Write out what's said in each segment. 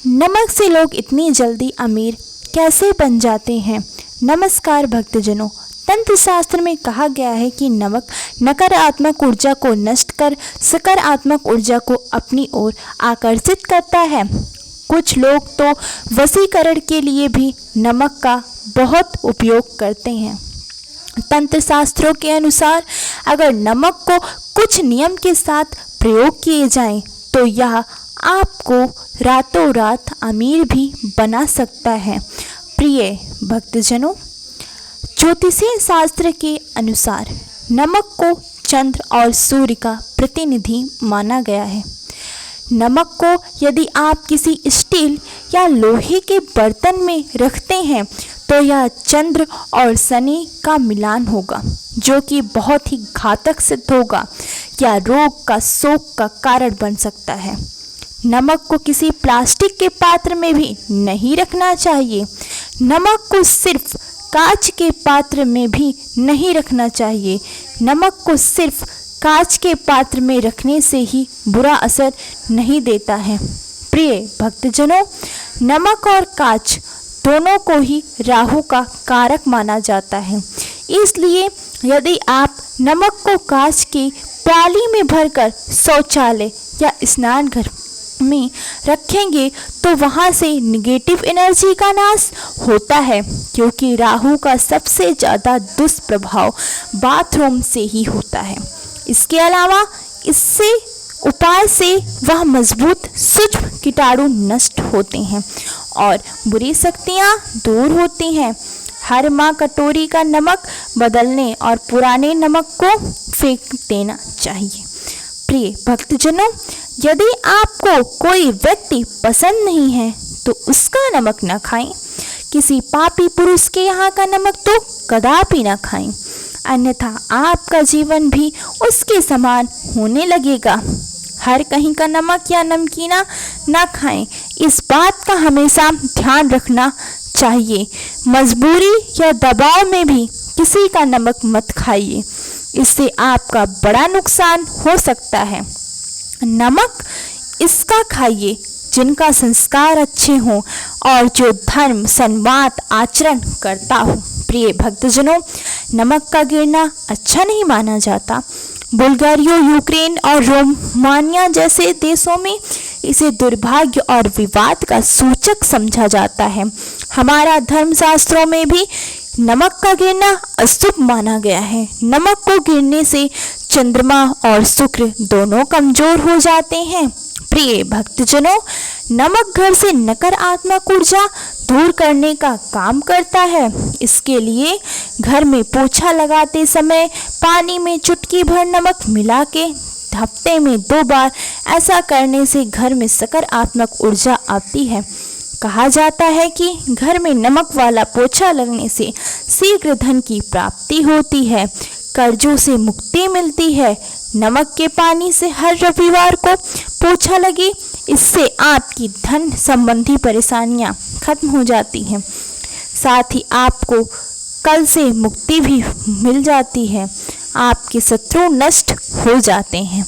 नमक से लोग इतनी जल्दी अमीर कैसे बन जाते हैं। नमस्कार भक्तजनों, तंत्र शास्त्र में कहा गया है कि नमक नकारात्मक ऊर्जा को नष्ट कर सकारात्मक ऊर्जा को अपनी ओर आकर्षित करता है। कुछ लोग तो वशीकरण के लिए भी नमक का बहुत उपयोग करते हैं। तंत्र शास्त्रों के अनुसार अगर नमक को कुछ नियम के साथ प्रयोग किए जाएं तो यह आपको रातों रात अमीर भी बना सकता है। प्रिय भक्तजनों, ज्योतिषीय शास्त्र के अनुसार नमक को चंद्र और सूर्य का प्रतिनिधि माना गया है। नमक को यदि आप किसी स्टील या लोहे के बर्तन में रखते हैं तो यह चंद्र और शनि का मिलान होगा, जो कि बहुत ही घातक सिद्ध होगा या रोग का शोक का कारण बन सकता है। नमक को किसी प्लास्टिक के पात्र में भी नहीं रखना चाहिए। नमक को सिर्फ कांच के पात्र में भी नहीं रखना चाहिए। नमक को सिर्फ कांच के पात्र में रखने से ही बुरा असर नहीं देता है। प्रिय भक्तजनों, नमक और कांच दोनों को ही राहु का कारक माना जाता है। इसलिए यदि आप नमक को कांच की प्याली में भरकर शौचालय या स्नानघर में रखेंगे तो वहां से निगेटिव एनर्जी का नाश होता है, क्योंकि राहु का सबसे ज़्यादा दुष्प्रभाव बाथरूम से ही होता है। इसके अलावा इससे उपाय से वह मजबूत सूक्ष्म कीटाणु नष्ट होते हैं और बुरी शक्तियाँ दूर होती हैं। हर माँ कटोरी का नमक बदलने और पुराने नमक को फेंक देना चाहिए। प्रिय भक्तजनों, यदि आपको कोई व्यक्ति पसंद नहीं है तो उसका नमक न खाएं। किसी पापी पुरुष के यहाँ का नमक तो कदापि न खाएं, अन्यथा आपका जीवन भी उसके समान होने लगेगा। हर कहीं का नमक या नमकीना न खाएं, इस बात का हमेशा ध्यान रखना चाहिए। मजबूरी या दबाव में भी किसी का नमक मत खाइए, इससे आपका बड़ा नुकसान हो सकता है। नमक इसका खाइए जिनका संस्कार अच्छे हों और जो धर्म संवाद आचरण करता हो। प्रिय भक्तजनों, नमक का गिरना अच्छा नहीं माना जाता। बुल्गारिया, यूक्रेन और रोमानिया जैसे देशों में इसे दुर्भाग्य और विवाद का सूचक समझा जाता है। हमारा धर्मशास्त्रों में भी नमक का गिरना अशुभ माना गया है। नमक को गिरने से चंद्रमा और शुक्र दोनों कमजोर हो जाते हैं। प्रिय भक्तजनों, नमक घर से नकारात्मक ऊर्जा दूर करने का काम करता है। इसके लिए घर में पोछा लगाते समय पानी में चुटकी भर नमक मिला के हफ्ते में 2 बार ऐसा करने से घर में सकारात्मक ऊर्जा आती है। कहा जाता है कि घर में नमक वाला पोछा लगने से शीघ्र धन की प्राप्ति होती है, कर्जों से मुक्ति मिलती है। नमक के पानी से हर रविवार को पोछा लगे, इससे आपकी धन संबंधी परेशानियां खत्म हो जाती हैं। साथ ही आपको कल से मुक्ति भी मिल जाती है, आपके शत्रु नष्ट हो जाते हैं।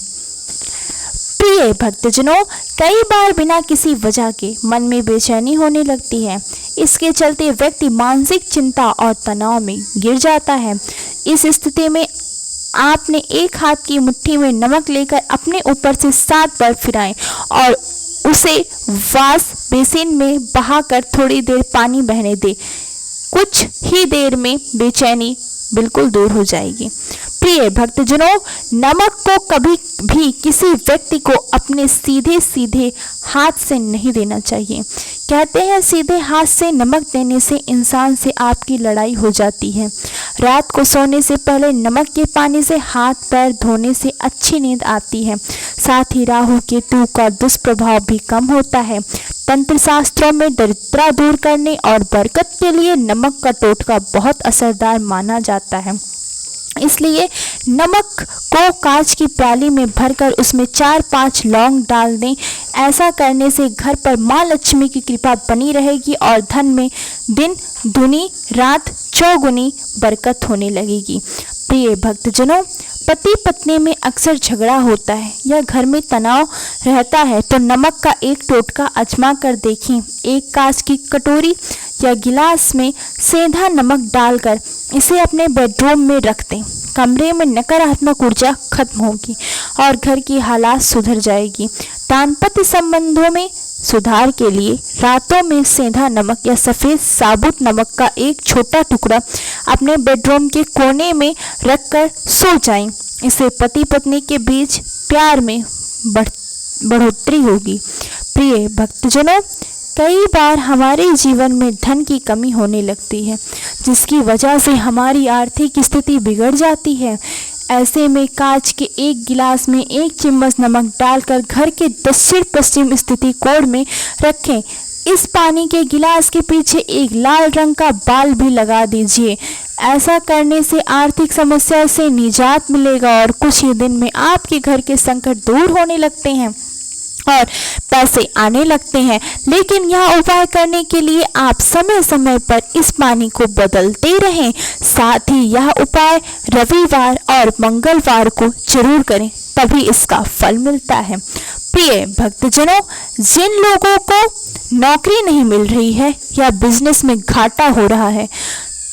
प्रिय भक्तजनों, कई बार बिना किसी वजह के मन में बेचैनी होने लगती है। इसके चलते व्यक्ति मानसिक चिंता और तनाव में गिर जाता है। इस स्थिति में आपने एक हाथ की मुट्ठी में नमक लेकर अपने ऊपर से 7 बार फिराएं और उसे वाश बेसिन में बहाकर थोड़ी देर पानी बहने दें। कुछ ही देर में बेचैनी बिल्कुल दूर हो जाएगी। प्रिय भक्तजनों, नमक को कभी भी किसी व्यक्ति को अपने सीधे सीधे हाथ से नहीं देना चाहिए। कहते हैं सीधे हाथ से नमक देने से इंसान से आपकी लड़ाई हो जाती है। रात को सोने से पहले नमक के पानी से हाथ पैर धोने से अच्छी नींद आती है। साथ ही राहु केतु का दुष्प्रभाव भी कम होता है। तंत्र शास्त्रों में दरिद्रता दूर करने और बरकत के लिए नमक का टोटका बहुत असरदार माना जाता है। इसलिए नमक को कांच की प्याली में भरकर उसमें 4-5 लौंग डाल दें। ऐसा करने से घर पर माँ लक्ष्मी की कृपा बनी रहेगी और धन में दिन दुनी रात चौगुनी बरकत होने लगेगी। प्रिय भक्तजनों, पति पत्नी में अक्सर झगड़ा होता है या घर में तनाव रहता है तो नमक का एक टोटका आजमा कर देखें। एक कांच की कटोरी या गिलास में सेंधा नमक डालकर इसे अपने बेडरूम में रख दें। कमरे में नकारात्मक ऊर्जा खत्म होगी और घर की हालात सुधर जाएगी। दाम्पत्य संबंधों में सुधार के लिए रातों में सेंधा नमक या सफ़ेद साबुत नमक का एक छोटा टुकड़ा अपने बेडरूम के कोने में रखकर सो जाएं। इससे पति पत्नी के बीच प्यार में बढ़ोतरी होगी। प्रिय भक्तजनों, कई बार हमारे जीवन में धन की कमी होने लगती है, जिसकी वजह से हमारी आर्थिक स्थिति बिगड़ जाती है। ऐसे में कांच के एक गिलास में 1 चम्मच नमक डालकर घर के दक्षिण पश्चिम स्थिति कोण में रखें। इस पानी के गिलास के पीछे एक लाल रंग का बाल भी लगा दीजिए। ऐसा करने से आर्थिक समस्या से निजात मिलेगा और कुछ ही दिन में आपके घर के संकट दूर होने लगते हैं और पैसे आने लगते हैं। लेकिन यह उपाय करने के लिए आप समय समय पर इस पानी को बदलते रहें। साथ ही यह उपाय रविवार और मंगलवार को जरूर करें, तभी इसका फल मिलता है। प्रिय भक्तजनों, जिन लोगों को नौकरी नहीं मिल रही है या बिजनेस में घाटा हो रहा है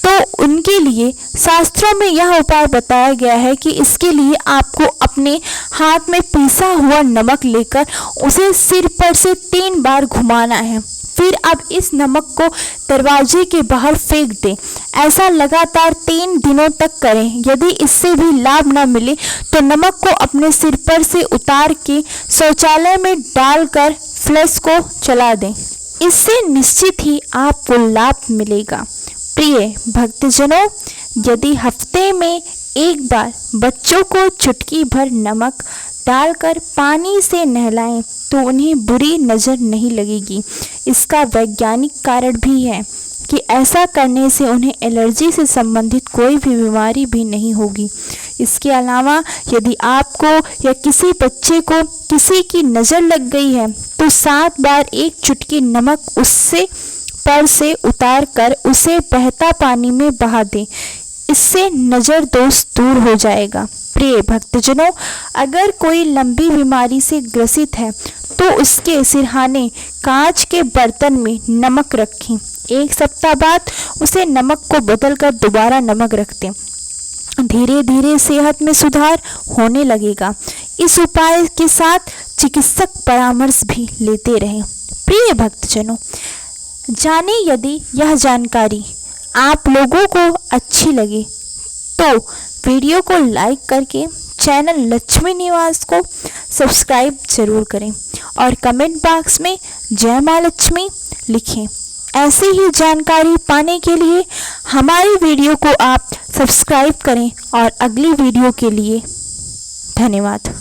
तो उनके लिए शास्त्रों में यह उपाय बताया गया है कि इसके लिए आपको अपने हाथ में पीसा हुआ नमक लेकर उसे सिर पर से 3 बार घुमाना है। फिर अब इस नमक को दरवाजे के बाहर फेंक दें। ऐसा लगातार 3 दिनों तक करें। यदि इससे भी लाभ न मिले तो नमक को अपने सिर पर से उतार के शौचालय में डालकर फ्लश को चला दें। इससे निश्चित ही आपको लाभ मिलेगा। प्रिय भक्तजनों, यदि हफ्ते में एक बार बच्चों को चुटकी भर नमक डालकर पानी से नहलाएं तो उन्हें बुरी नज़र नहीं लगेगी। इसका वैज्ञानिक कारण भी है कि ऐसा करने से उन्हें एलर्जी से संबंधित कोई भी बीमारी भी नहीं होगी। इसके अलावा यदि आपको या किसी बच्चे को किसी की नज़र लग गई है तो 7 बार 1 चुटकी नमक उससे पर से उतार कर उसे बहता पानी में बहा दें। इससे नज़र दोष दूर हो जाएगा। प्रिय भक्तजनों, अगर कोई लंबी बीमारी से ग्रसित है तो उसके सिरहाने कांच के बर्तन में नमक रखें। 1 सप्ताह बाद उसे नमक को बदलकर दोबारा नमक रख दें। धीरे धीरे सेहत में सुधार होने लगेगा। इस उपाय के साथ चिकित्सक परामर्श भी लेते रहें। प्रिय भक्तजनों, जाने यदि यह जानकारी आप लोगों को अच्छी लगे तो वीडियो को लाइक करके चैनल लक्ष्मी निवास को सब्सक्राइब जरूर करें और कमेंट बॉक्स में जय माँ लक्ष्मी लिखें। ऐसी ही जानकारी पाने के लिए हमारी वीडियो को आप सब्सक्राइब करें और अगली वीडियो के लिए धन्यवाद।